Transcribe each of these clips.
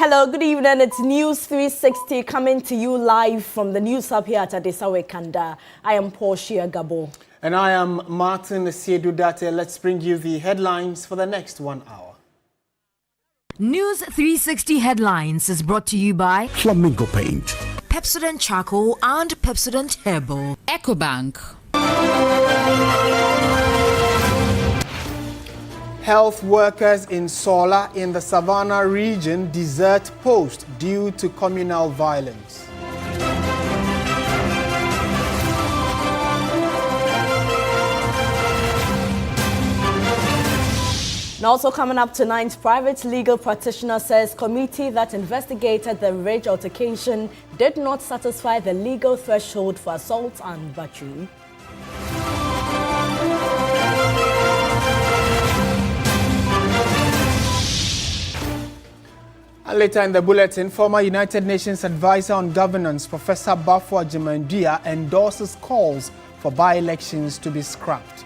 Hello, good evening. It's News 360 coming to you live from the News Hub here at Asiedu-Dartey. I am Portia Gabor. And I am Martin Asiedu-Dartey. Let's bring you the headlines for the next 1 hour. News 360 Headlines is brought to you by Flamingo Paint, Pepsodent Charcoal and Pepsodent Herbal, EcoBank. Health workers in Sola in the Savannah region desert post due to communal violence. And also coming up tonight, private legal practitioner says committee that investigated the rage altercation did not satisfy the legal threshold for assault and battery. And later in the bulletin, former United Nations advisor on governance, Professor Bafo Agyemangua, endorses calls for by-elections to be scrapped.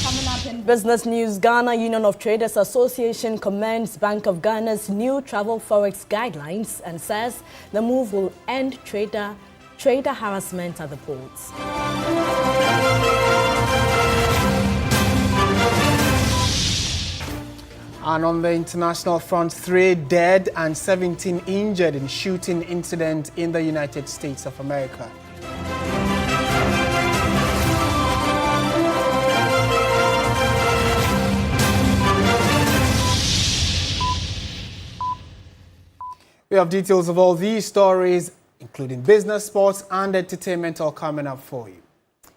Coming up in business news, Ghana Union of Traders Association commends Bank of Ghana's new travel forex guidelines and says the move will end trader harassment at the ports. And on the international front, 3 dead and 17 injured in shooting incident in the United States of America. We have details of all these stories, including business, sports, and entertainment, all coming up for you.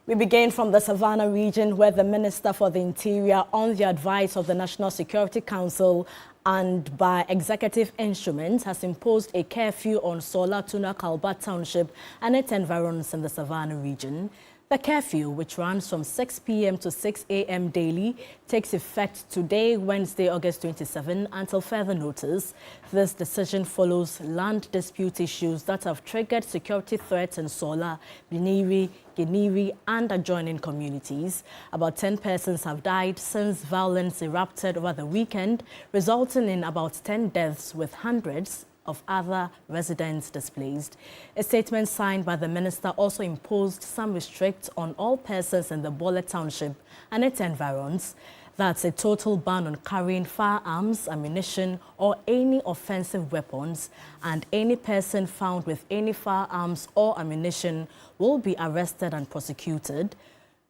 We begin from the Savannah region, where the Minister for the Interior, on the advice of the National Security Council and by executive instruments, has imposed a curfew on Sola Tuna Kalba Township and its environs in the Savannah region. The curfew, which runs from 6 p.m. to 6 a.m. daily, takes effect today, Wednesday, August 27, until further notice. This decision follows land dispute issues that have triggered security threats in Sola, Biniri, Geniri, and adjoining communities. About 10 persons have died since violence erupted over the weekend, resulting in about 10 deaths with hundreds of other residents displaced. A statement signed by the minister also imposed some restrictions on all persons in the Bole Township and its environs. That's a total ban on carrying firearms, ammunition, or any offensive weapons, and any person found with any firearms or ammunition will be arrested and prosecuted.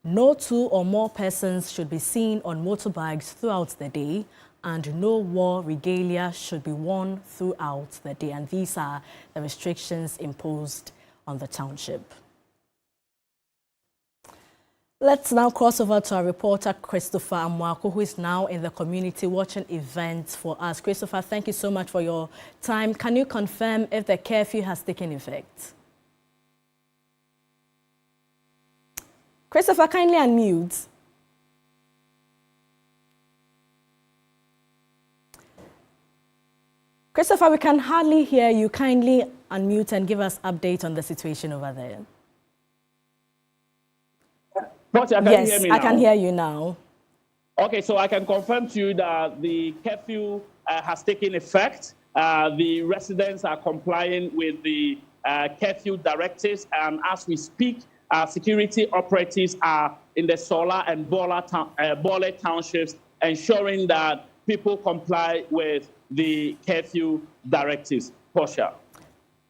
No 2 or more persons should be seen on motorbikes throughout the day, and no war regalia should be worn throughout the day. And these are the restrictions imposed on the township. Let's now cross over to our reporter, Christopher Amwako, who is now in the community watching events for us. Christopher, thank you so much for your time. Can you confirm if the curfew has taken effect? Christopher, kindly unmute. Christopher, we can hardly hear you. Kindly unmute and give us update on the situation over there. Portia, Yes, I can hear you now. Okay, so I can confirm to you that the curfew has taken effect. The residents are complying with the curfew directives, and as we speak, security operatives are in the Sola and Bole townships, ensuring that people comply with the curfew directives. Portia.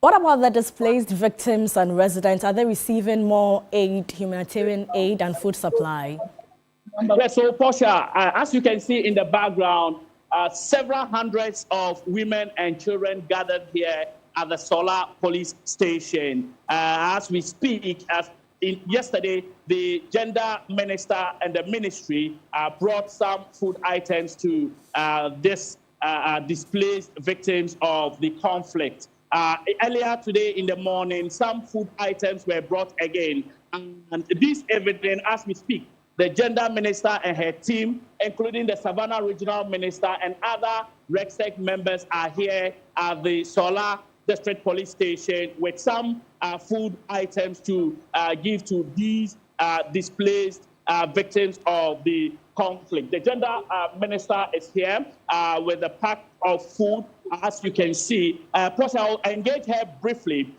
What about the displaced victims and residents? Are they receiving more aid, humanitarian aid and food supply? Yes, so Portia, as you can see in the background, several hundreds of women and children gathered here at the Sola police station. As we speak, yesterday, the gender minister and the ministry brought some food items to this displaced victims of the conflict. Earlier today in the morning, some food items were brought again. And this evening, as we speak, the gender minister and her team, including the Savannah regional minister and other RECSEC members, are here at the Sola District Police Station with some food items to give to these displaced victims of the conflict. The gender minister is here with a pack of food, as you can see. Portia, I'll engage her briefly.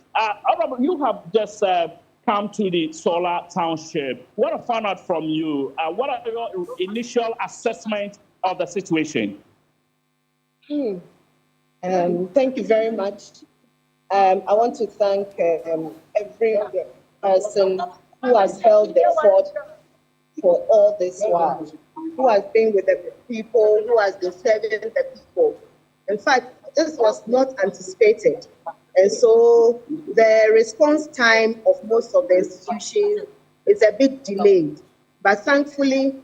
You have just come to the Solar Township. I want to find out from you, what are your initial assessment of the situation? Thank you very much. I want to thank every person who has held the fort for all this while, who has been with the people, who has been serving the people. In fact, this was not anticipated. And so the response time of most of the institutions is a bit delayed. But thankfully,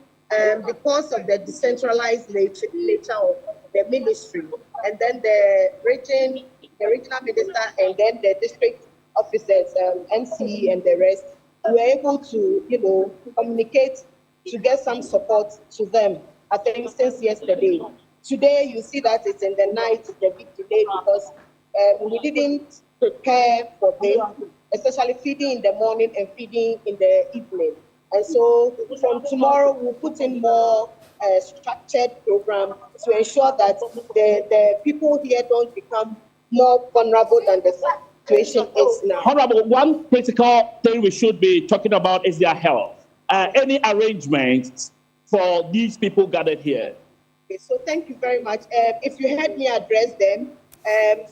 because of the decentralized nature of the ministry, and then the regional minister, and then the district officers, MC and the rest, we were able to, communicate to get some support to them, I think, since yesterday. Today, you see that it's in the night, it's a bit delayed because we didn't prepare for this, especially feeding in the morning and feeding in the evening. And so from tomorrow, we'll put in more structured program to ensure that the people here don't become more vulnerable than the situation is now. Honorable, one critical thing we should be talking about is their health. Any arrangements for these people gathered here? Okay, so thank you very much. If you heard me address them,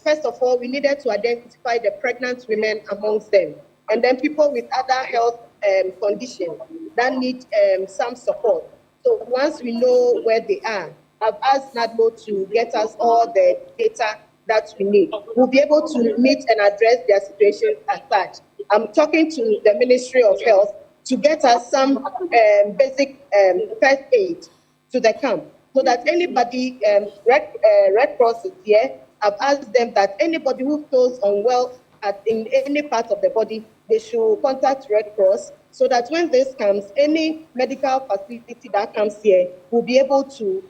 first of all, we needed to identify the pregnant women amongst them, and then people with other health conditions that need some support. So once we know where they are, I've asked NADMO to get us all the data that we need. We'll be able to meet and address their situation as such. I'm talking to the Ministry of Health to get us some basic first aid to the camp, so that anybody, Red Cross is here. I've asked them that anybody who feels unwell in any part of the body, they should contact Red Cross, so that when this comes, any medical facility that comes here will be able to,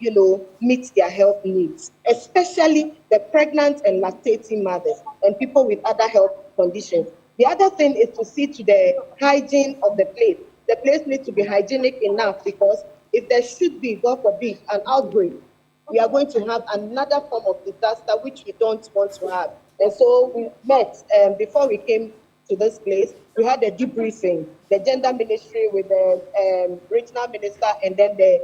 meet their health needs, especially the pregnant and lactating mothers and people with other health conditions. The other thing is to see to the hygiene of the place. The place needs to be hygienic enough, because if there should be, God forbid, an outbreak, we are going to have another form of disaster which we don't want to have. And so we met before we came to this place. We had a debriefing, the gender ministry with the regional minister and then the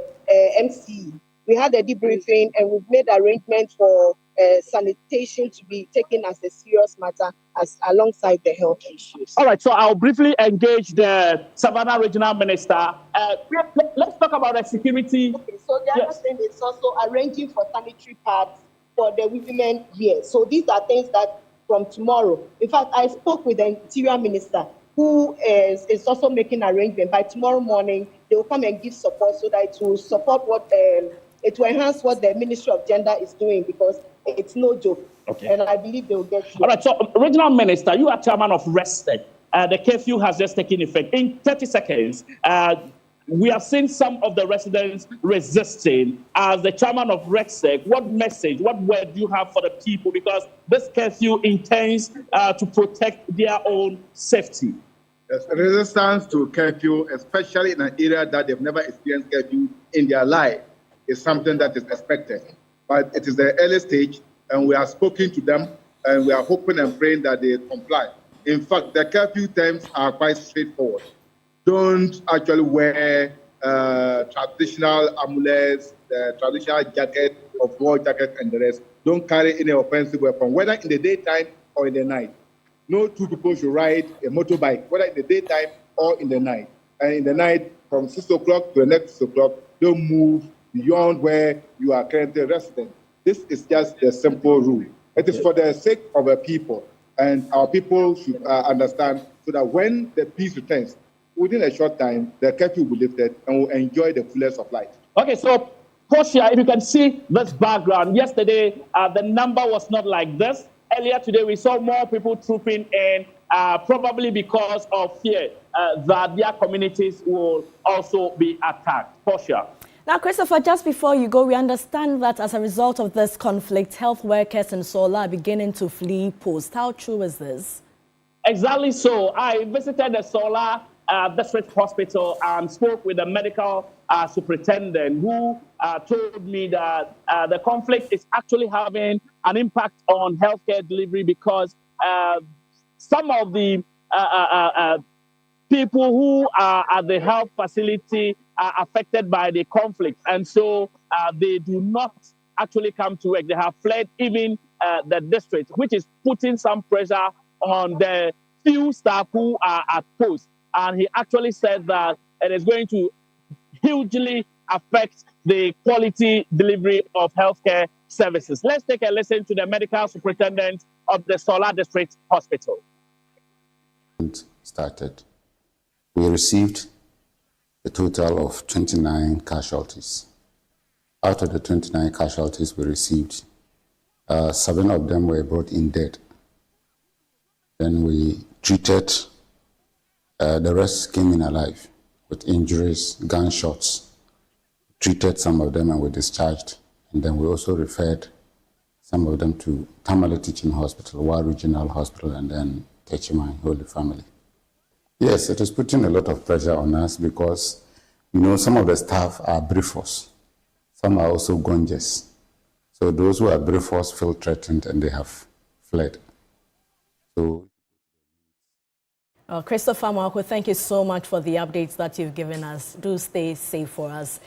MC. We had a debriefing, and we've made arrangements for sanitation to be taken as a serious matter alongside the health issues. All right, so I'll briefly engage the Savannah regional minister. Let's talk about the security. Okay, so the other thing is also arranging for sanitary pads for the women here. So these are things that from tomorrow. In fact, I spoke with the interior minister, who is also making arrangements. By tomorrow morning, they will come and give support, so that it will support it will enhance what the Ministry of Gender is doing, because it's no joke. Okay. And I believe they will get you. All right, so regional minister, you are chairman of RESTEC. The curfew has just taken effect. In 30 seconds, we have seen some of the residents resisting. As the chairman of RESTEC, what message, what word do you have for the people? Because this curfew intends to protect their own safety. Yes, resistance to curfew, especially in an area that they've never experienced curfew in their life, is something that is expected. But it is the early stage, and we are speaking to them, and we are hoping and praying that they comply. In fact, the curfew terms are quite straightforward. Don't actually wear traditional amulets, the traditional jacket, or war jacket, and the rest. Don't carry any offensive weapon, whether in the daytime or in the night. No two people should ride a motorbike, whether in the daytime or in the night. And in the night, from 6 o'clock to the next 6 o'clock, don't move beyond where you are currently resident. This is just a simple rule. It is for the sake of the people, and our people should understand, so that when the peace returns, within a short time, the curfew will be lifted and we'll enjoy the fullness of life. Okay, so Portia, if you can see this background, yesterday the number was not like this. Earlier today, we saw more people trooping in, probably because of fear that their communities will also be attacked. Portia. Now, Christopher, just before you go, we understand that as a result of this conflict, health workers in Sola are beginning to flee post. How true is this? Exactly so. I visited the Sola District Hospital and spoke with the medical superintendent, who told me that the conflict is actually having an impact on healthcare delivery because some of the people who are at the health facility are affected by the conflict, and so they do not actually come to work. They have fled even the district, which is putting some pressure on the few staff who are at post. And he actually said that it is going to hugely affect the quality delivery of healthcare services. Let's take a listen to the medical superintendent of the Sola District Hospital. Started. We received a total of 29 casualties. Out of the 29 casualties we received, 7 of them were brought in dead. Then we treated, the rest came in alive with injuries, gunshots. Treated some of them and we discharged. And then we also referred some of them to Tamale Teaching Hospital, Wa Regional Hospital, and then Techimai Holy Family. Yes, it is putting a lot of pressure on us because, some of the staff are briefers. Some are also gonjes. So those who are briefers feel threatened and they have fled. So, Christopher Marco, thank you so much for the updates that you've given us. Do stay safe for us.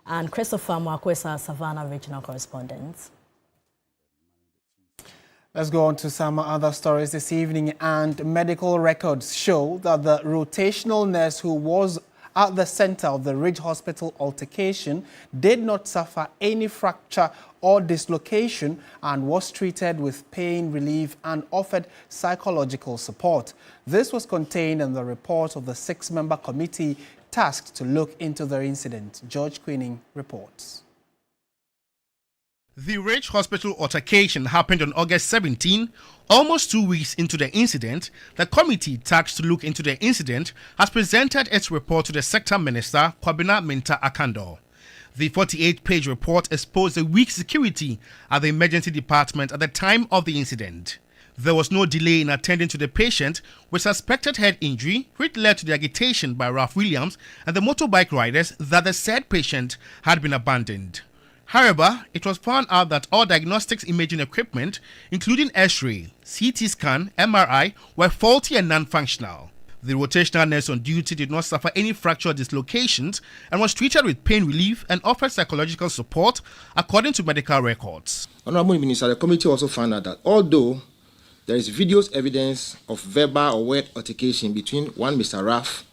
And Christopher Marco is our Savannah regional correspondent. Let's go on to some other stories this evening, and medical records show that the rotational nurse who was at the center of the Ridge Hospital altercation did not suffer any fracture or dislocation and was treated with pain relief and offered psychological support. This was contained in the report of the 6-member committee tasked to look into the incident. George Queening reports. The Ridge Hospital altercation happened on August 17, almost 2 weeks into the incident. The committee tasked to look into the incident has presented its report to the Sector Minister, Kwabena Minta Akando. The 48-page report exposed the weak security at the emergency department at the time of the incident. There was no delay in attending to the patient with suspected head injury, which led to the agitation by Ralph Williams and the motorbike riders that the said patient had been abandoned. However, it was found out that all diagnostics imaging equipment, including X-ray, CT scan, MRI, were faulty and non-functional. The rotational nurse on duty did not suffer any fracture or dislocations and was treated with pain relief and offered psychological support, according to medical records. Honorable Minister, the committee also found out that although there is videos evidence of verbal or word altercation between one Mr. Raff,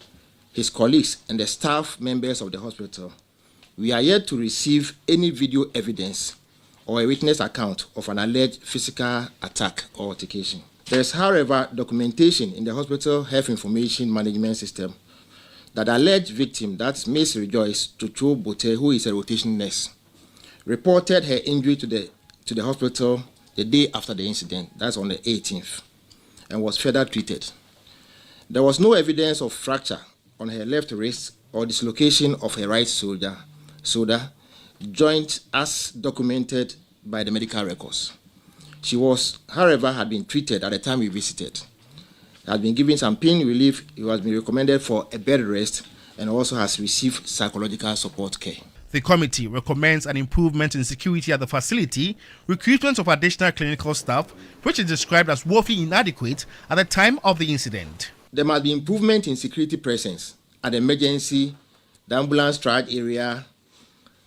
his colleagues, and the staff members of the hospital, we are yet to receive any video evidence or a witness account of an alleged physical attack or altercation. There is, however, documentation in the hospital health information management system that alleged victim, that's Miss Rejoice Tutu Bote, who is a rotation nurse, reported her injury to the hospital the day after the incident, that's on the 18th, and was further treated. There was no evidence of fracture on her left wrist or dislocation of her right shoulder, joint as documented by the medical records. She was, however, had been treated at the time we visited. Had been given some pain relief, it has been recommended for a bed rest, and also has received psychological support care. The committee recommends an improvement in security at the facility, recruitment of additional clinical staff, which is described as woefully inadequate at the time of the incident. There must be improvement in security presence at the emergency, the ambulance triage area,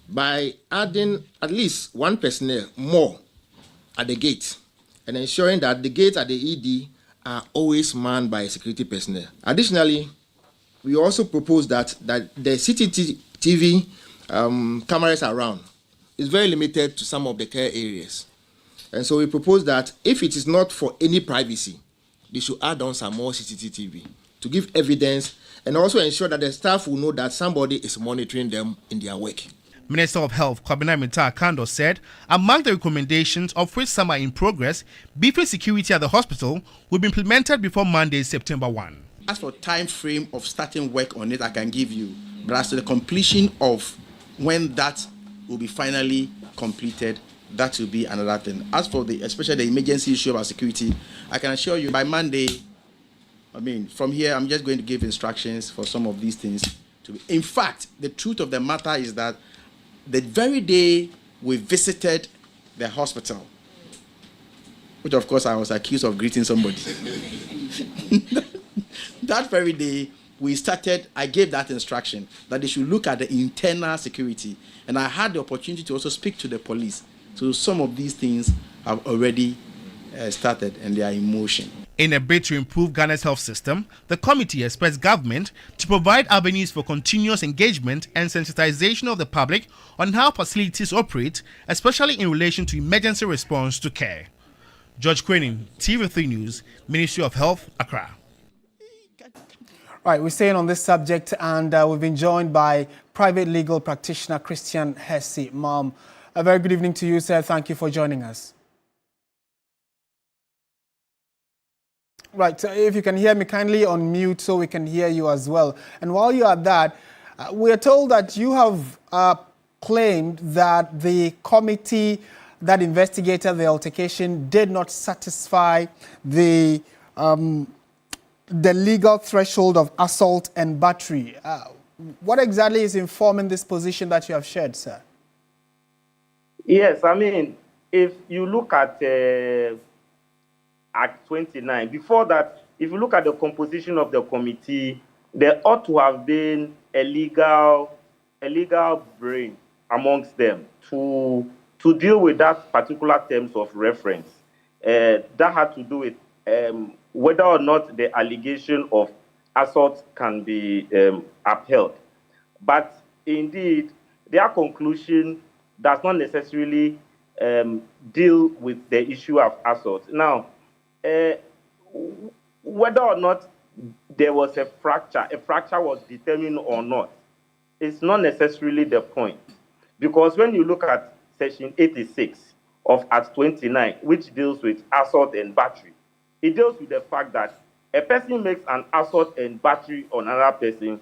by adding at least one personnel more at the gate and ensuring that the gates at the ED are always manned by security personnel. Additionally, we also propose that the CCTV cameras around is very limited to some of the care areas. And so we propose that if it is not for any privacy, they should add on some more CCTV to give evidence and also ensure that the staff will know that somebody is monitoring them in their work. Minister of Health Kwabena Minta Akando said among the recommendations, of which some are in progress, beefing security at the hospital will be implemented before Monday, September 1. As for time frame of starting work on it, I can give you, but as to the completion of when that will be finally completed, that will be another thing. As for especially the emergency issue about security, I can assure you by Monday, from here, I'm just going to give instructions for some of these things In fact, the truth of the matter is that the very day we visited the hospital, which of course I was accused of greeting somebody, that very day I gave that instruction that they should look at the internal security. And I had the opportunity to also speak to the police. So some of these things have already started and they are in motion. In a bid to improve Ghana's health system, the committee expects government to provide avenues for continuous engagement and sensitization of the public on how facilities operate, especially in relation to emergency response to care. George Quenin, TV3 News, Ministry of Health, Accra. Right, we're staying on this subject, and we've been joined by private legal practitioner Christian Hesse. Mom, a very good evening to you, sir. Thank you for joining us. Right, so if you can hear me, kindly unmute so we can hear you as well. And while you're at that, we are told that you have claimed that the committee that investigated the altercation did not satisfy the legal threshold of assault and battery. What exactly is informing this position that you have shared, sir? Yes, I mean, if you look at Act 29, before that, if you look at the composition of the committee, there ought to have been a legal brain amongst them to deal with that particular terms of reference. That had to do with whether or not the allegation of assault can be upheld. But indeed, their conclusion does not necessarily deal with the issue of assault. Now, whether or not there was a fracture was determined or not, it's not necessarily the point. Because when you look at Section 86 of Act 29, which deals with assault and battery, it deals with the fact that a person makes an assault and battery on another person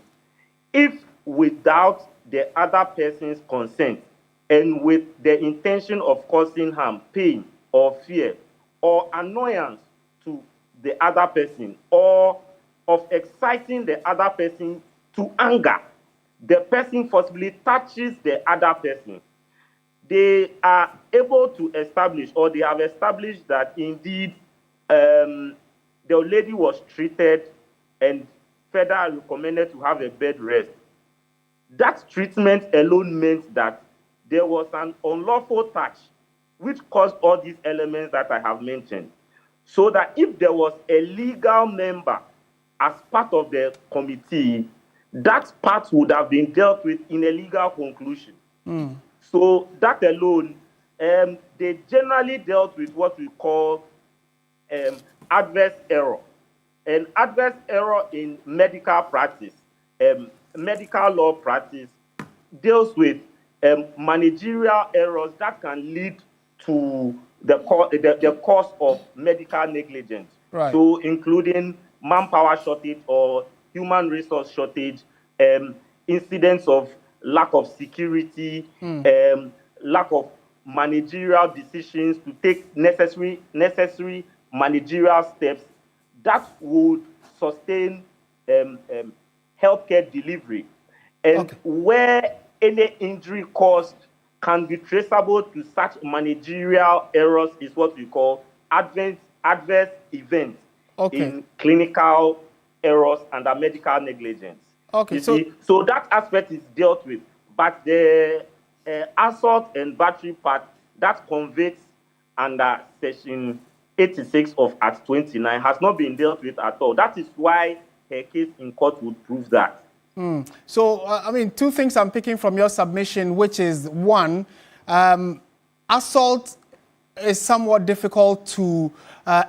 if without the other person's consent and with the intention of causing harm, pain, or fear, or annoyance to the other person, or of exciting the other person to anger, the person forcibly touches the other person. They are able to establish, or they have established, that indeed the lady was treated and further recommended to have a bed rest. That treatment alone meant that there was an unlawful touch which caused all these elements that I have mentioned. So that if there was a legal member as part of the committee, that part would have been dealt with in a legal conclusion. So that alone, they generally dealt with what we call adverse error. And adverse error in medical practice, medical law practice, deals with managerial errors that can lead to the cause of medical negligence. Right. So including manpower shortage or human resource shortage, incidents of lack of security, lack of managerial decisions to take necessary managerial steps that would sustain healthcare delivery. And where any injury caused can be traceable to such managerial errors is what we call adverse events in clinical errors under medical negligence. So that aspect is dealt with, but the assault and battery part, that convicts under Section 86 of Act 29 has not been dealt with at all. That is why her case in court would prove that. So, I mean, two things I'm picking from your submission, which is, one, assault is somewhat difficult to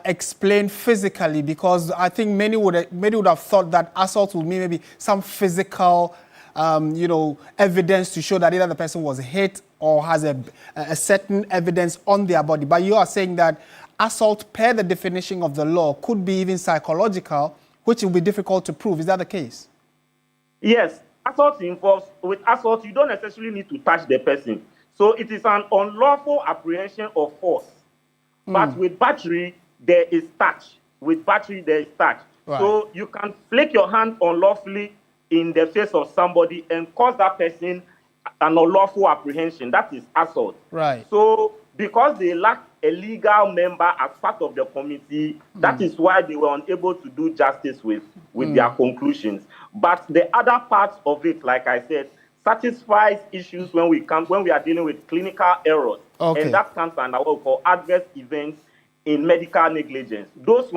explain physically, because I think many would have thought that assault would mean maybe some physical, evidence to show that either the person was hit or has a certain evidence on their body. But you are saying that assault, per the definition of the law, could be even psychological, which will be difficult to prove. Is that the case? Yes, assault involves, with assault, you don't necessarily need to touch the person. So it is an unlawful apprehension of force. But with battery, there is touch. With battery, there is touch. Right. So you can flick your hand unlawfully in the face of somebody and cause that person an unlawful apprehension. That is assault. Right. So because they lack a legal member as part of the committee, that is why they were unable to do justice with their conclusions. But the other parts of it, like I said, satisfies issues when we are dealing with clinical errors. Okay. And that comes under what we call adverse events in medical negligence. Those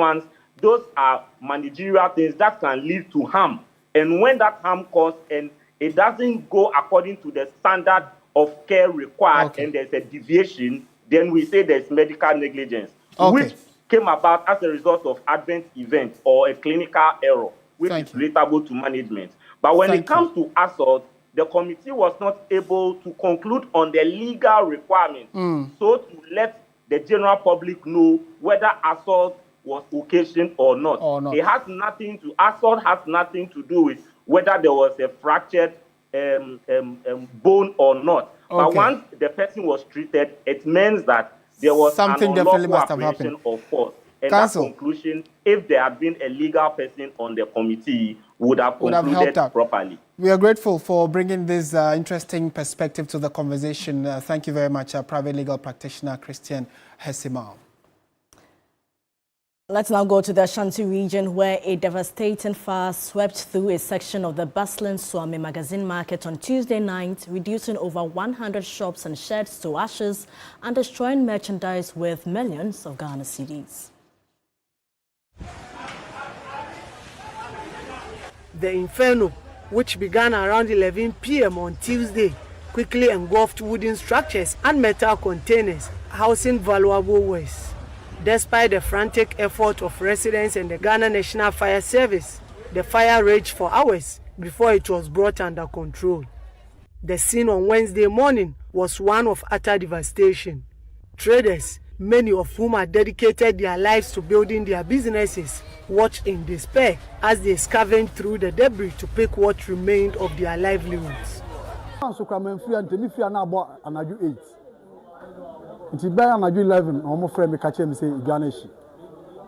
are managerial things that can lead to harm. And when that harm caused and it doesn't go according to the standard of care required, and there's a deviation, then we say there's medical negligence, which came about as a result of adverse event or a clinical error, which is relatable to management. But when it comes to assault, the committee was not able to conclude on the legal requirements. So to let the general public know whether assault was occasioned or not. Assault has nothing to do with whether there was a fractured bone or not. But once the person was treated, it means that there was something an definitely unlawful must have apprehension happened. of force. And Counsel, that conclusion, if there had been a legal person on the committee, would have concluded properly. We are grateful for bringing this interesting perspective to the conversation. Thank you very much, private legal practitioner Christian Hesimal. Let's now go to the Ashanti region, where a devastating fire swept through a section of the bustling Suame Market on Tuesday night, reducing over 100 shops and sheds to ashes and destroying merchandise worth millions of Ghana cedis. The inferno, which began around 11 p.m. on Tuesday, quickly engulfed wooden structures and metal containers housing valuable waste. Despite the frantic effort of residents and the Ghana National Fire Service, the fire raged for hours before it was brought under control. The scene on Wednesday morning was one of utter devastation. Traders, many of whom had dedicated their lives to building their businesses, watched in despair as they scavenged through the debris to pick what remained of their livelihoods. It's about 11. Almost friend me catch him say Ganeshi.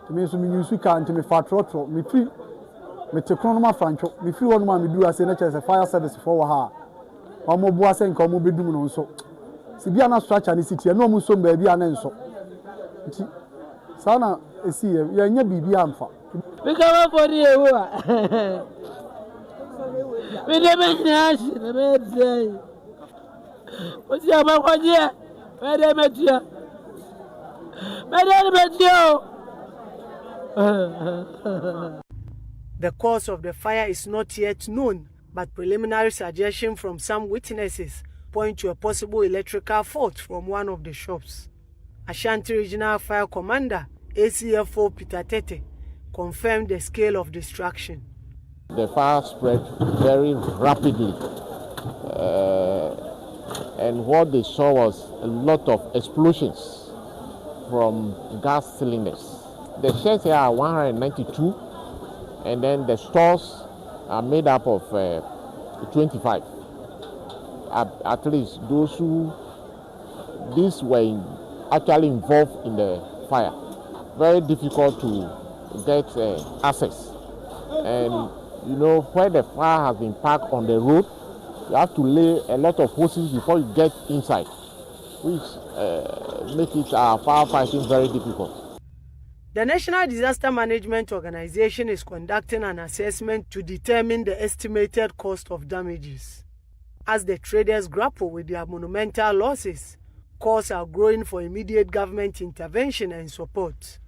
To me, so me use car to me fat trotro. Me free. Me take on my franco. Me free one man me do as a fire service for her. Almost boss and come be doing on so. Si be an structure in the city. No more so baby and so. Sana see you. You ain't baby amfa. We come up for the we never nash. Never say. What's your man here? The cause of the fire is not yet known, but preliminary suggestions from some witnesses point to a possible electrical fault from one of the shops. Ashanti Regional Fire Commander, ACFO Peter Tete, confirmed the scale of destruction. The fire spread very rapidly. And what they saw was a lot of explosions from gas cylinders. The sheds here are 192, and then the stores are made up of 25. At least those these were actually involved in the fire. Very difficult to get access. And you know, where the fire has been parked on the road, you have to lay a lot of hoses before you get inside, which makes it firefighting very difficult. The National Disaster Management Organization is conducting an assessment to determine the estimated cost of damages. As the traders grapple with their monumental losses, calls are growing for immediate government intervention and support.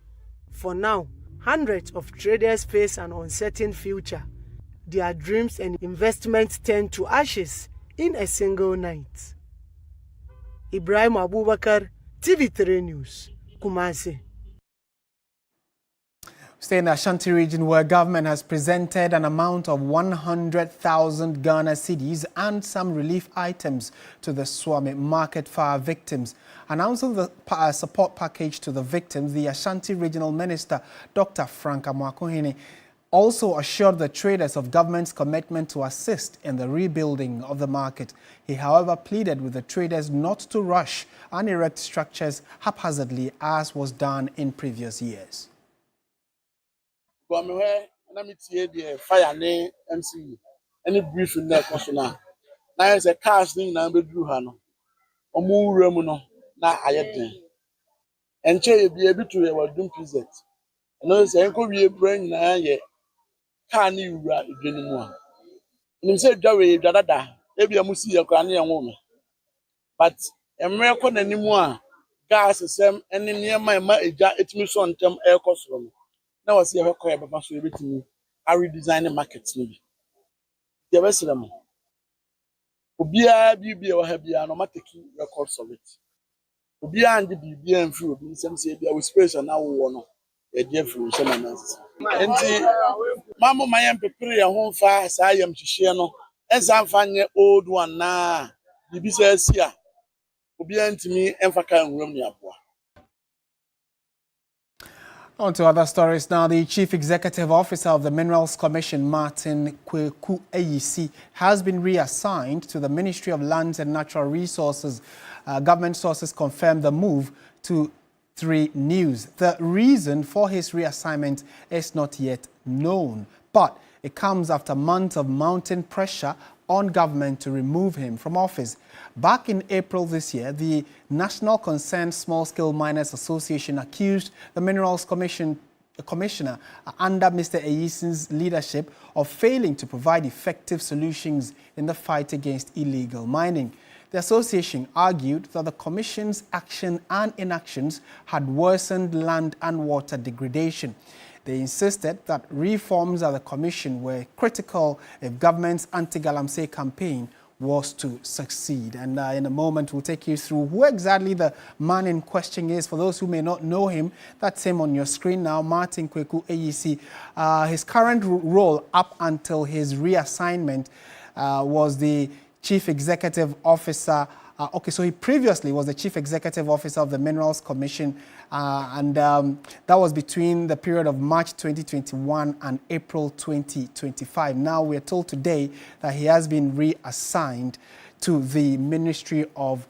For now, hundreds of traders face an uncertain future. Their dreams and investments turn to ashes in a single night. Ibrahim Abubakar, TV3 News, Kumasi. Stay in the Ashanti region, where government has presented an amount of 100,000 Ghana cedis and some relief items to the Suame Market fire victims. Announcing the support package to the victims, the Ashanti Regional Minister, Dr. Frank Amwakohene, also assured the traders of government's commitment to assist in the rebuilding of the market. He, however, pleaded with the traders not to rush and erect structures haphazardly, as was done in previous years. any briefing na ɛkɔ na na yɛ cars ni na bɛduru ha no ɔmo wura mu no na ayɛ den ɛnkyɛ yɛ bi ebi to yɛ wɔ dum present ɛno sɛ ɛnkɔ wie brɛ nyinaa yɛ car ni wura edwa mu a nim sɛ edwa wɔ edwa dada ebi a mo si yɛ kora ne yɛ nwome but mmerɛ kɔ n'anim a gas sɛm ɛne nneɛma ɛma edwa etumi so ntɛm ɛrekɔ soro no na wɔsi yɛ kɔ yɛ baba so ebetumi a redesign the market no bi yɛ bɛsrɛ mo obiara bi a wɔ ha biara no mateki records of it obiara ndi biribiara mfiri obi nsɛm sɛ bi a wɔ space na wowɔ no yɛde afiri nhyɛ na nansi nti mamo ma yɛn pepere yɛn ho mfa saa yɛm hyehyɛ no ɛnsa mfa nyɛ old one na bibi sɛ asi a obiara ntumi ɛmfa ka nwuram ne aboa. On to other stories now. The Chief Executive Officer of the Minerals Commission, Martin Kweku Eyisi, has been reassigned to the Ministry of Lands and Natural Resources. Government sources confirmed the move to 3 News. The reason for his reassignment is not yet known, but it comes after months of mounting pressure on government to remove him from office. Back in April this year, the National Concerned Small-Scale Miners Association accused the Minerals Commissioner under Mr. Eyisi's leadership of failing to provide effective solutions in the fight against illegal mining. The association argued that the Commission's action and inactions had worsened land and water degradation. They insisted that reforms at the Commission were critical if government's anti-Galamsey campaign was to succeed. And in a moment, we'll take you through who exactly the man in question is. For those who may not know him, that's him on your screen now, Martin Kweku Eyisi. His current role up until his reassignment was the Chief Executive Officer. So he previously was the Chief Executive Officer of the Minerals Commission, and that was between the period of March 2021 and April 2025. Now we're told today that he has been reassigned to the Ministry of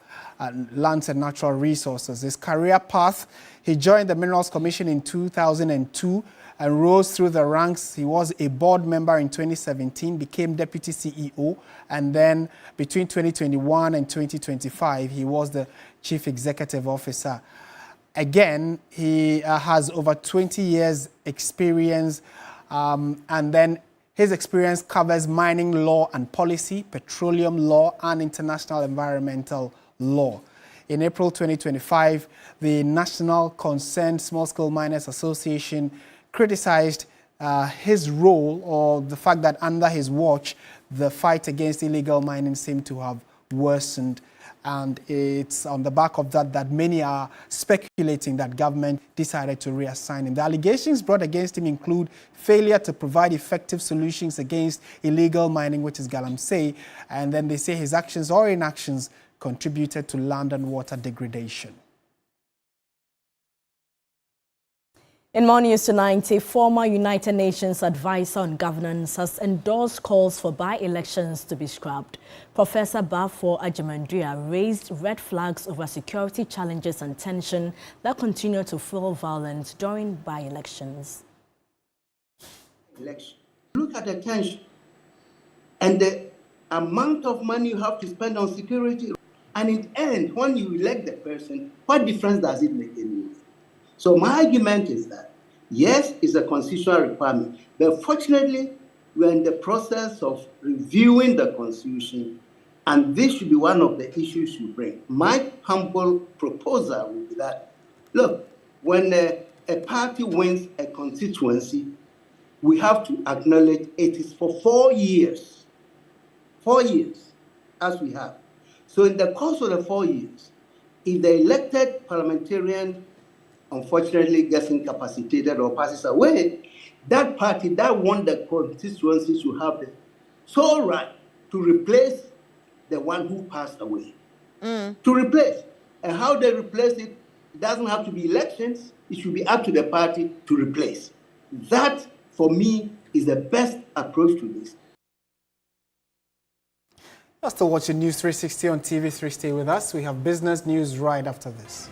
Lands and Natural Resources. His career path: he joined the Minerals Commission in 2002 and rose through the ranks. He was a board member in 2017, became deputy CEO, and then between 2021 and 2025, he was the Chief Executive Officer. Again, he has over 20 years experience, and then his experience covers mining law and policy, petroleum law, and international environmental law. In April 2025, the National Concerned Small-Scale Miners Association criticized his role, or the fact that under his watch, the fight against illegal mining seemed to have worsened. And it's on the back of that that many are speculating that government decided to reassign him. The allegations brought against him include failure to provide effective solutions against illegal mining, which is Galamsey, and then they say his actions or inactions contributed to land and water degradation. In more news tonight, a former United Nations advisor on governance has endorsed calls for by-elections to be scrapped. Professor Bafo Ajimandria raised red flags over security challenges and tension that continue to fuel violence during by-elections. Look at the tension and the amount of money you have to spend on security. And in the end, when you elect the person, what difference does it make anyway? So my argument is that, yes, it's a constitutional requirement, but fortunately, we're in the process of reviewing the Constitution, and this should be one of the issues you bring. My humble proposal would be that, look, when a party wins a constituency, we have to acknowledge it is for 4 years, as we have. So in the course of the 4 years, if the elected parliamentarian unfortunately gets incapacitated or passes away, that party that won the constituency should have the sole right to replace the one who passed away. To replace. And how they replace it, it doesn't have to be elections. It should be up to the party to replace. That, for me, is the best approach to this. You're still watching News 360 on TV3. Stay with us. We have business news right after this.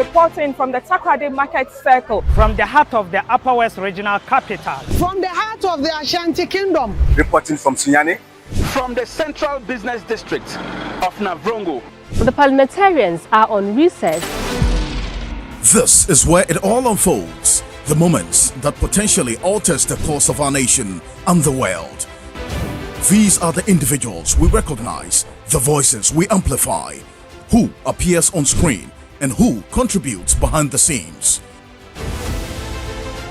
reporting from the Suame Market Circle. From the heart of the Upper West Regional Capital. From the heart of the Ashanti Kingdom. Reporting from Sunyani. From the Central Business District of Navrongo. The parliamentarians are on recess. This is where it all unfolds. The moments that potentially alters the course of our nation and the world. These are the individuals we recognize, the voices we amplify, who appears on screen and who contributes behind the scenes.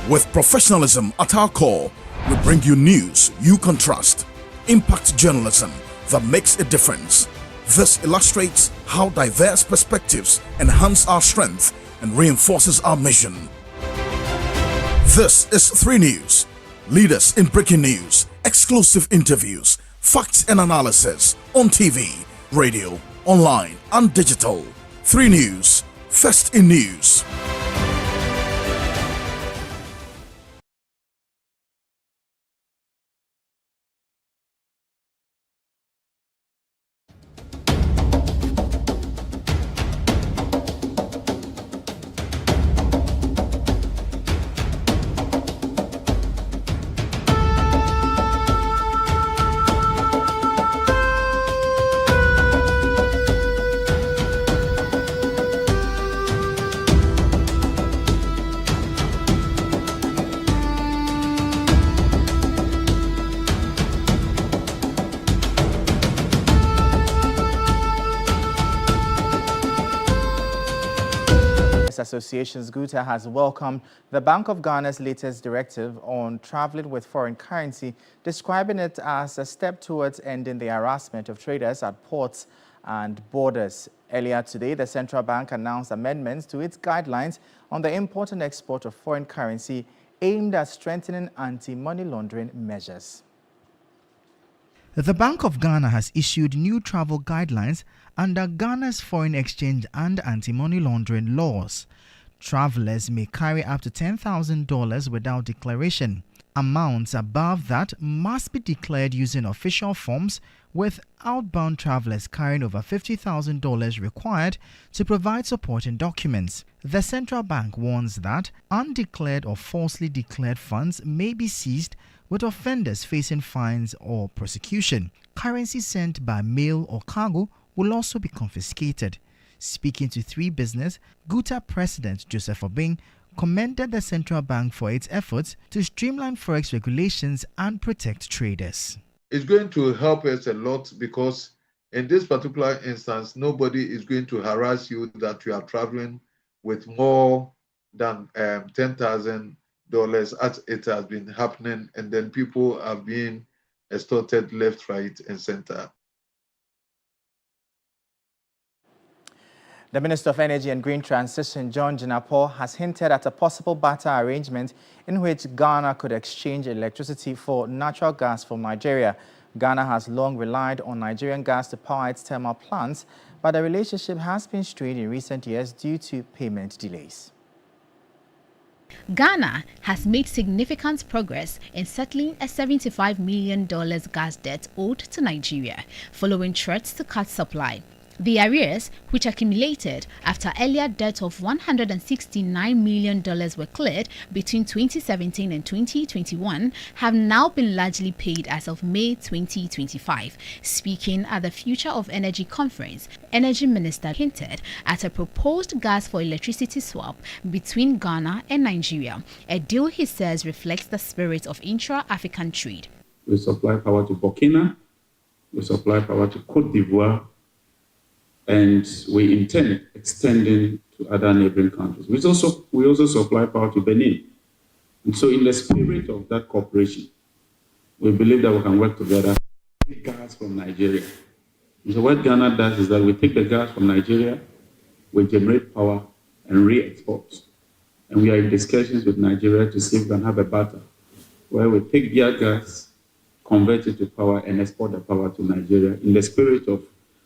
With professionalism at our core, we bring you news you can trust. Impact journalism that makes a difference. This illustrates how diverse perspectives enhance our strength and reinforces our mission. This is 3 News. Leaders in breaking news, exclusive interviews, facts and analysis on TV, radio, online and digital. 3 News, first in news. Associations Guta has welcomed the Bank of Ghana's latest directive on traveling with foreign currency, describing it as a step towards ending the harassment of traders at ports and borders. Earlier today, the central bank announced amendments to its guidelines on the import and export of foreign currency aimed at strengthening anti-money laundering measures. The Bank of Ghana has issued new travel guidelines under Ghana's foreign exchange and anti-money laundering laws. Travelers may carry up to $10,000 without declaration. Amounts above that must be declared using official forms, with outbound travelers carrying over $50,000 required to provide supporting documents. The central bank warns that undeclared or falsely declared funds may be seized, with offenders facing fines or prosecution. Currency sent by mail or cargo will also be confiscated. Speaking to 3 Business, Guta President Joseph Obing commended the central bank for its efforts to streamline forex regulations and protect traders. It's going to help us a lot because in this particular instance, nobody is going to harass you that you are traveling with more than $10,000 as it has been happening, and then people are being extorted left, right, and center. The Minister of Energy and Green Transition, John Jinapor, has hinted at a possible barter arrangement in which Ghana could exchange electricity for natural gas from Nigeria. Ghana has long relied on Nigerian gas to power its thermal plants, but the relationship has been strained in recent years due to payment delays. Ghana has made significant progress in settling a $75 million gas debt owed to Nigeria, following threats to cut supply. The arrears, which accumulated after earlier debt of $169 million were cleared between 2017 and 2021, have now been largely paid as of May 2025. Speaking at the Future of Energy Conference, Energy Minister hinted at a proposed gas for electricity swap between Ghana and Nigeria, a deal he says reflects the spirit of intra-African trade. We supply power to Burkina, we supply power to Côte d'Ivoire, and we intend extending to other neighboring countries. We also supply power to Benin. And so in the spirit of that cooperation, we believe that we can work together to take gas from Nigeria. And so what Ghana does is that we take the gas from Nigeria, we generate power and re-export. And we are in discussions with Nigeria to see if we can have a barter where we take their gas, convert it to power, and export the power to Nigeria in the spirit of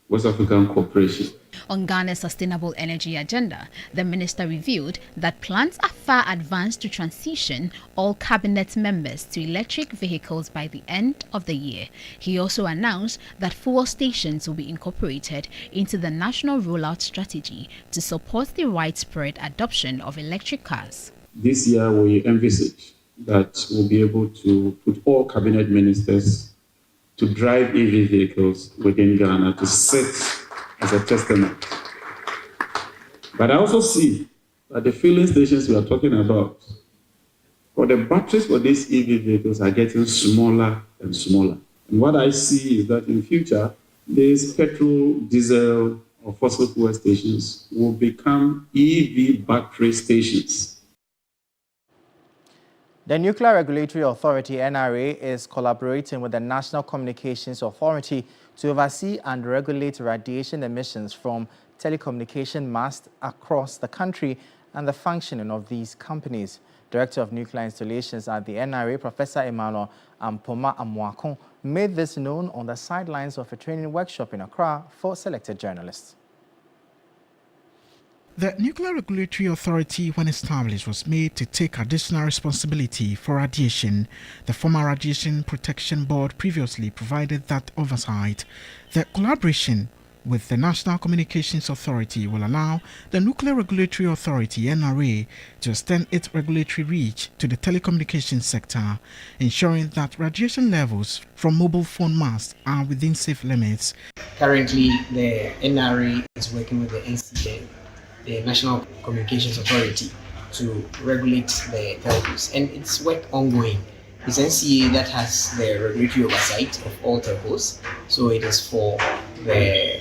West African cooperation. On Ghana's sustainable energy agenda, the minister revealed that plans are far advanced to transition all cabinet members to electric vehicles by the end of the year. He also announced that fuel stations will be incorporated into the national rollout strategy to support the widespread adoption of electric cars. This year, we envisage that we'll be able to put all cabinet ministers to drive EV vehicles within Ghana to set as a testament. But I also see that the filling stations we are talking about, for the batteries for these EV vehicles are getting smaller and smaller. And what I see is that in future, these petrol, diesel, or fossil fuel stations will become EV battery stations. The Nuclear Regulatory Authority, NRA, is collaborating with the National Communications Authority to oversee and regulate radiation emissions from telecommunication masts across the country and the functioning of these companies. Director of Nuclear Installations at the NRA, Professor Emmanuel Ampoma Amuakon, made this known on the sidelines of a training workshop in Accra for selected journalists. The Nuclear Regulatory Authority, when established, was made to take additional responsibility for radiation. The former Radiation Protection Board previously provided that oversight. The collaboration with the National Communications Authority will allow the Nuclear Regulatory Authority, NRA, to extend its regulatory reach to the telecommunications sector, ensuring that radiation levels from mobile phone masts are within safe limits. Currently, the NRA is working with the NCA, the National Communications Authority, to regulate the telcos, and it's work ongoing. It's NCA that has the regulatory oversight of all telcos, so it is for the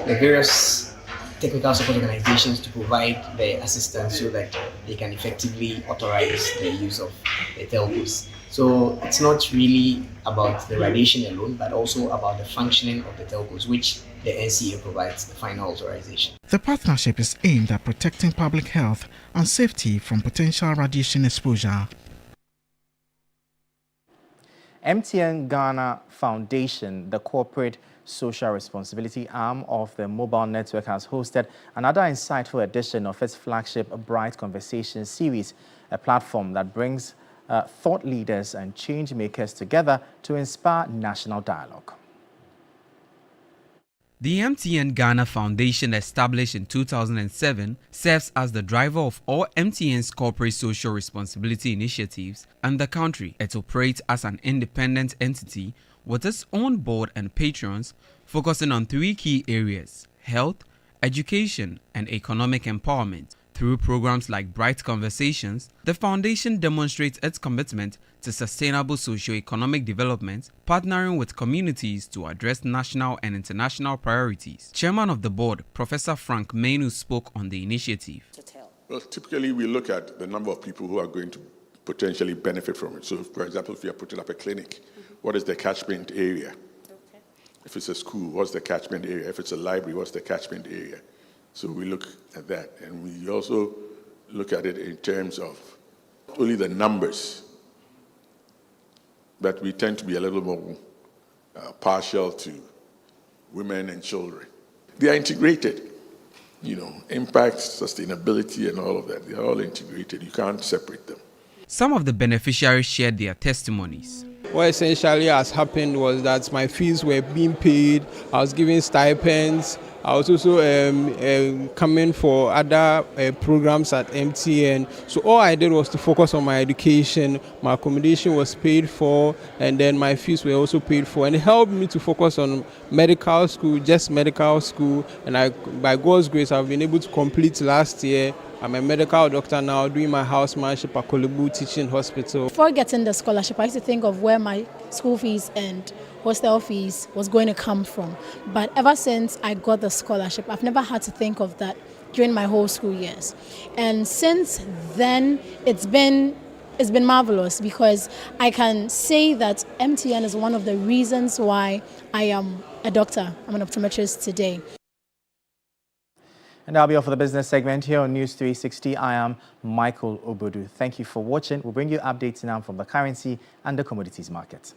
various technical support organizations to provide the assistance so that they can effectively authorize the use of the telcos. So it's not really about the radiation alone, but also about the functioning of the telcos, which the NCA provides the final authorization. The partnership is aimed at protecting public health and safety from potential radiation exposure. MTN Ghana Foundation, the corporate social responsibility arm of the mobile network, has hosted another insightful edition of its flagship Bright Conversation series, a platform that brings thought leaders and change makers together to inspire national dialogue. The MTN Ghana Foundation, established in 2007, serves as the driver of all MTN's corporate social responsibility initiatives in the country. It operates as an independent entity with its own board and patrons, focusing on three key areas: health, education, and economic empowerment. Through programs like Bright Conversations, the foundation demonstrates its commitment to sustainable socio-economic development, partnering with communities to address national and international priorities. Chairman of the board, Professor Frank Menu, spoke on the initiative. Well, typically we look at the number of people who are going to potentially benefit from it. So, for example, if you are putting up a clinic, what is the catchment area? Okay. If it's a school, what's the catchment area? If it's a library, what's the catchment area? So we look at that, and we also look at it in terms of only the numbers, but we tend to be a little more partial to women and children. They are integrated, impact, sustainability, and all of that. They are all integrated. You can't separate them. Some of the beneficiaries shared their testimonies. What essentially has happened was that my fees were being paid, I was given stipends, I was also coming for other programs at MTN. So all I did was to focus on my education, my accommodation was paid for, and then my fees were also paid for. And it helped me to focus on medical school, just medical school, and by God's grace, I've been able to complete last year. I'm a medical doctor now, doing my housemanship at Kolubu Teaching Hospital. Before getting the scholarship, I used to think of where my school fees and hostel fees was going to come from. But ever since I got the scholarship, I've never had to think of that during my whole school years. And since then, it's been marvelous, because I can say that MTN is one of the reasons why I am a doctor. I'm an optometrist today. And that'll be all for the business segment here on News 360. I am Michael Obodu. Thank you for watching. We'll bring you updates now from the currency and the commodities market.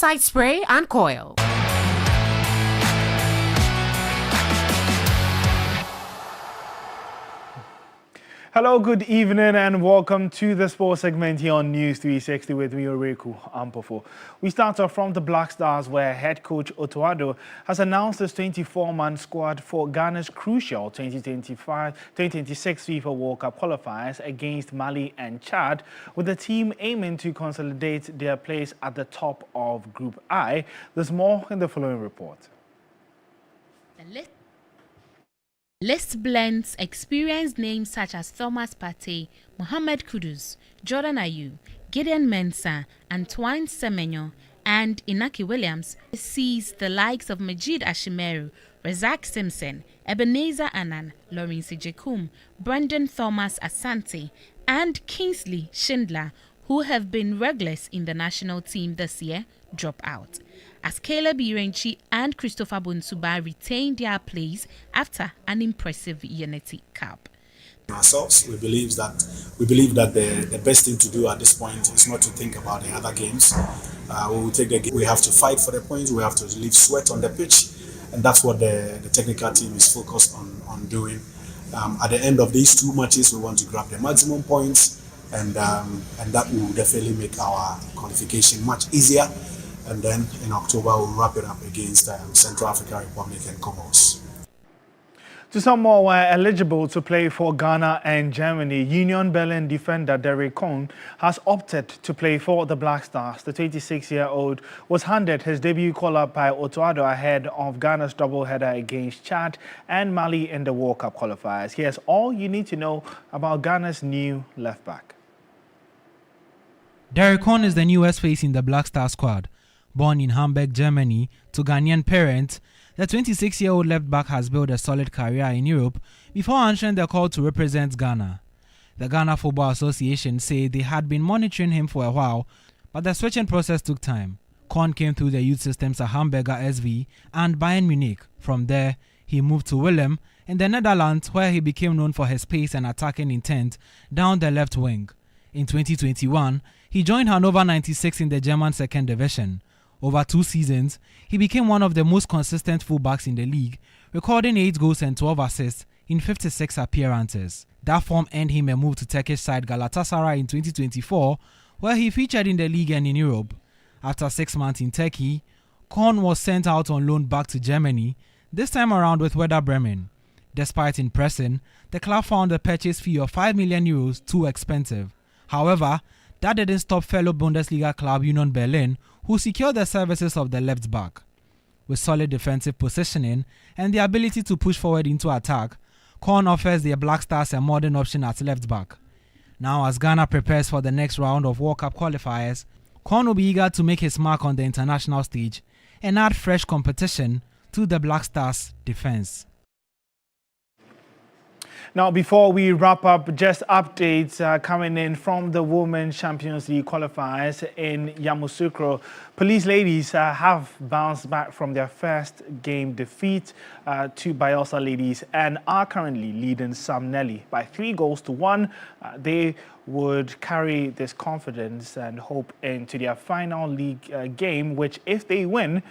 insecticide spray and coil. Hello, good evening, and welcome to the sports segment here on News 360 with me, Oreku Ampofo. We start off from the Black Stars, where head coach Otto has announced his 24-man squad for Ghana's crucial 2026 FIFA World Cup qualifiers against Mali and Chad, with the team aiming to consolidate their place at the top of Group I. There's more in the following report. List blends experienced names such as Thomas Partey, Mohamed Kudus, Jordan Ayew, Gideon Mensah, Antoine Semenyo, and Inaki Williams sees the likes of Majid Ashimeru, Razak Simpson, Ebenezer Annan, Lawrence Jekum, Brendan Thomas Asante, and Kingsley Schindler, who have been regulars in the national team this year, drop out, as Caleb Irenchi and Christopher Bonsuba retain their place after an impressive Unity Cup. Ourselves, we believe that the best thing to do at this point is not to think about the other games. We will take the game. We have to fight for the points. We have to leave sweat on the pitch, and that's what the technical team is focused on doing. At the end of these two matches, we want to grab the maximum points, and that will definitely make our qualification much easier. And then in October, we'll wrap it up against Central African Republic and Comoros. To some more were eligible to play for Ghana and Germany, Union Berlin defender Derek Cohn has opted to play for the Black Stars. The 26-year-old was handed his debut call-up by Otto Addo ahead of Ghana's doubleheader against Chad and Mali in the World Cup qualifiers. Here's all you need to know about Ghana's new left-back. Derek Cohn is the newest face in the Black Star squad. Born in Hamburg, Germany, to Ghanaian parents, the 26-year-old left-back has built a solid career in Europe before answering the call to represent Ghana. The Ghana Football Association say they had been monitoring him for a while, but the switching process took time. Cohn came through the youth systems at Hamburger SV and Bayern Munich. From there, he moved to Willem in the Netherlands, where he became known for his pace and attacking intent down the left wing. In 2021, he joined Hannover 96 in the German second division. Over 2 seasons, he became one of the most consistent fullbacks in the league, recording 8 goals and 12 assists in 56 appearances. That form earned him a move to Turkish side Galatasaray in 2024, where he featured in the league and in Europe. After 6 months in Turkey, Cohn was sent out on loan back to Germany, this time around with Werder Bremen. Despite impressing, the club found the purchase fee of €5 million too expensive. However, that didn't stop fellow Bundesliga club Union Berlin, who secured the services of the left back. With solid defensive positioning and the ability to push forward into attack, Cohn offers the Black Stars a modern option at left back. Now, as Ghana prepares for the next round of World Cup qualifiers, Cohn will be eager to make his mark on the international stage and add fresh competition to the Black Stars' defense. Now, before we wrap up, just updates coming in from the Women's Champions League qualifiers in Yamoussoukro. Police ladies have bounced back from their first game defeat to Bayelsa ladies and are currently leading Sam Nelly by 3-1. They would carry this confidence and hope into their final league game, which if they win,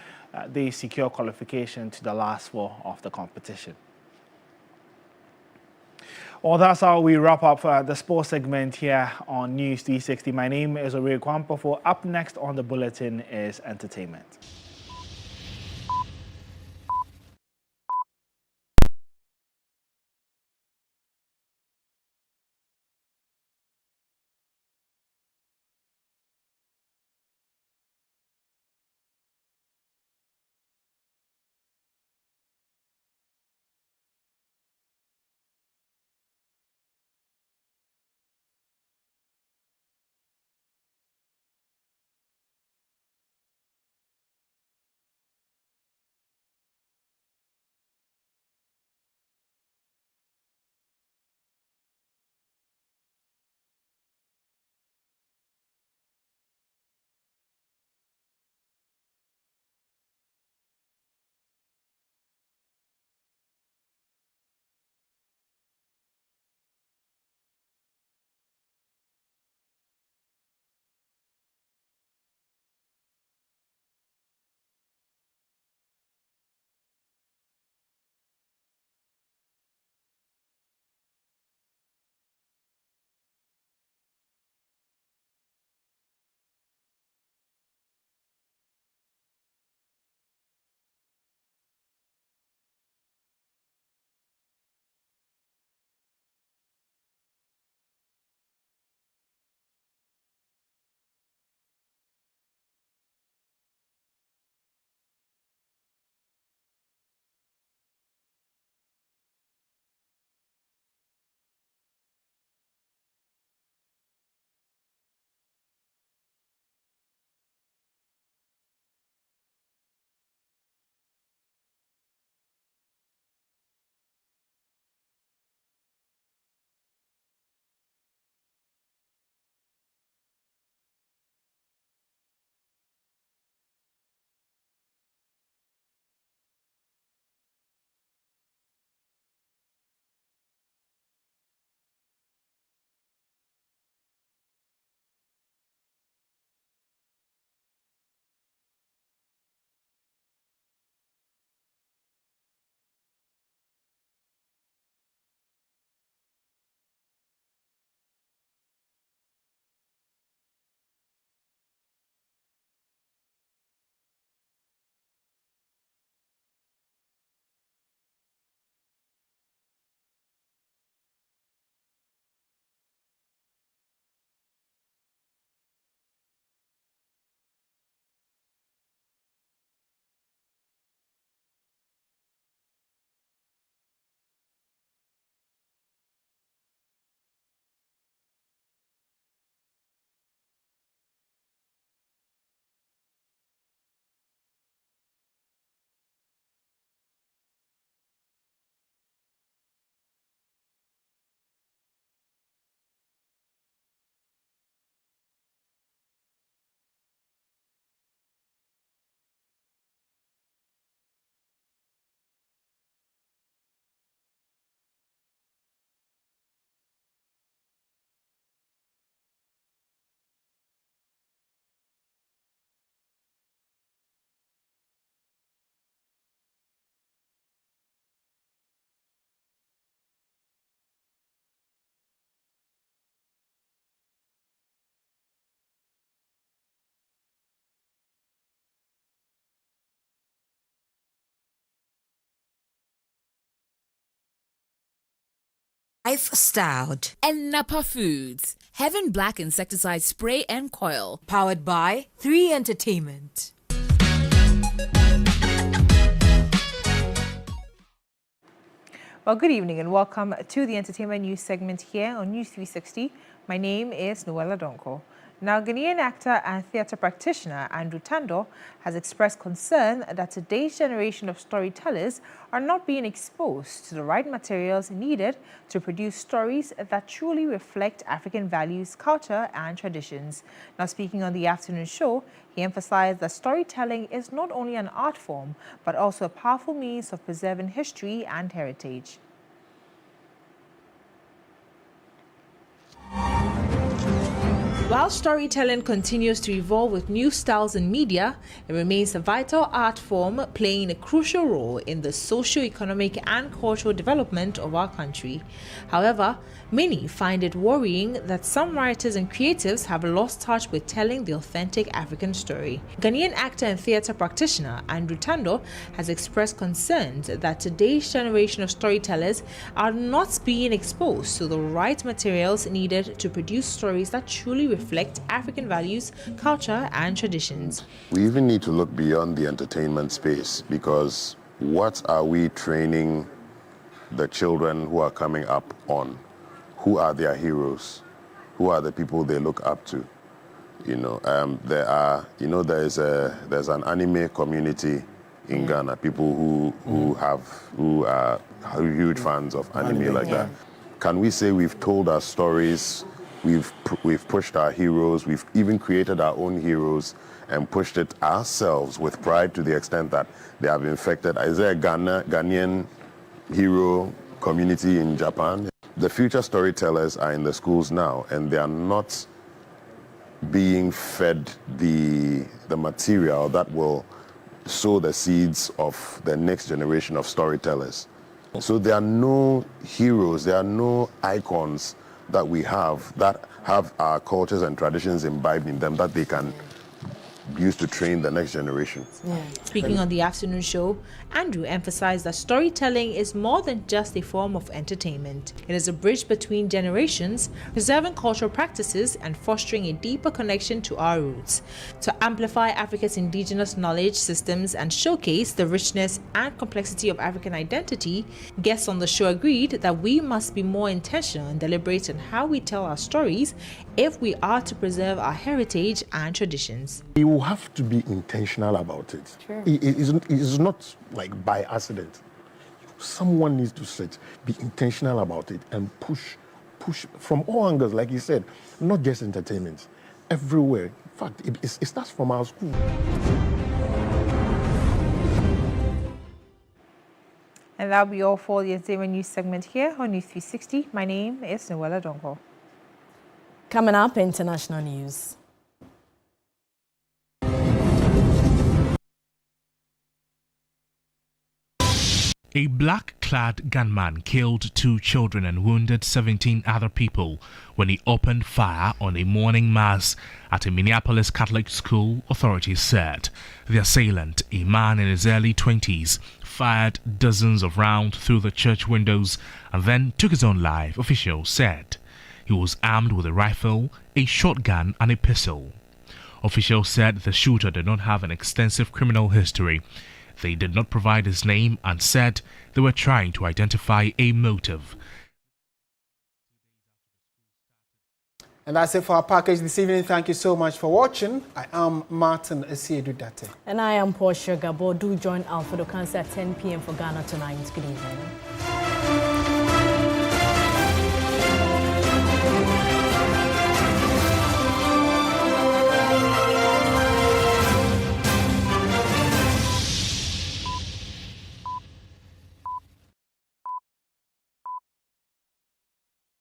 they secure qualification to the last 4 of the competition. Well, that's how we wrap up the sports segment here on News 360. My name is Oreku Ampofo. Up next on the bulletin is entertainment. Styled. And Napa Foods, Heaven Black Insecticide Spray and Coil. Powered by 3 Entertainment. Well, good evening and welcome to the entertainment news segment here on News360. My name is Noella Donko. Now, Ghanaian actor and theatre practitioner Andrew Tando has expressed concern that today's generation of storytellers are not being exposed to the right materials needed to produce stories that truly reflect African values, culture, and traditions. Now, speaking on the afternoon show, he emphasized that storytelling is not only an art form, but also a powerful means of preserving history and heritage. While storytelling continues to evolve with new styles in media, it remains a vital art form playing a crucial role in the socio-economic and cultural development of our country. However, many find it worrying that some writers and creatives have lost touch with telling the authentic African story. Ghanaian actor and theatre practitioner Andrew Tando has expressed concerns that today's generation of storytellers are not being exposed to the right materials needed to produce stories that truly reflect African values, culture, and traditions. We even need to look beyond the entertainment space, because what are we training the children who are coming up on? Who are their heroes? Who are the people they look up to? There's an anime community in Ghana. People who are huge fans of anime like that. Can we say we've told our stories? We've pushed our heroes. We've even created our own heroes and pushed it ourselves with pride to the extent that they have infected. Is there a Ghanaian hero community in Japan? The future storytellers are in the schools now, and they are not being fed the material that will sow the seeds of the next generation of storytellers. So there are no heroes, there are no icons that we have that have our cultures and traditions imbibed in them that they can use to train the next generation. Speaking on the afternoon show, Andrew emphasized that storytelling is more than just a form of entertainment. It is a bridge between generations, preserving cultural practices and fostering a deeper connection to our roots. To amplify Africa's indigenous knowledge systems and showcase the richness and complexity of African identity, guests on the show agreed that we must be more intentional and deliberate in how we tell our stories if we are to preserve our heritage and traditions. We will have to be intentional about it. Sure. It is not like by accident. Someone needs to be intentional about it and push from all angles, like you said, not just entertainment, everywhere. In fact, it starts from our school. And that'll be all for the entertainment news segment here on News360. My name is Noella Donko. Coming up, international news. A black-clad gunman killed 2 children and wounded 17 other people when he opened fire on a morning mass at a Minneapolis Catholic school, authorities said. The assailant, a man in his early 20s, fired dozens of rounds through the church windows and then took his own life, officials said. He was armed with a rifle, a shotgun, and a pistol. Officials said the shooter did not have an extensive criminal history. They did not provide his name and said they were trying to identify a motive. And that's it for our package this evening. Thank you so much for watching. I am Martin Asiedu-Dartey. And I am Portia Gabor. Do join Alfredo Cancer at 10 p.m. for Ghana Tonight. Good evening.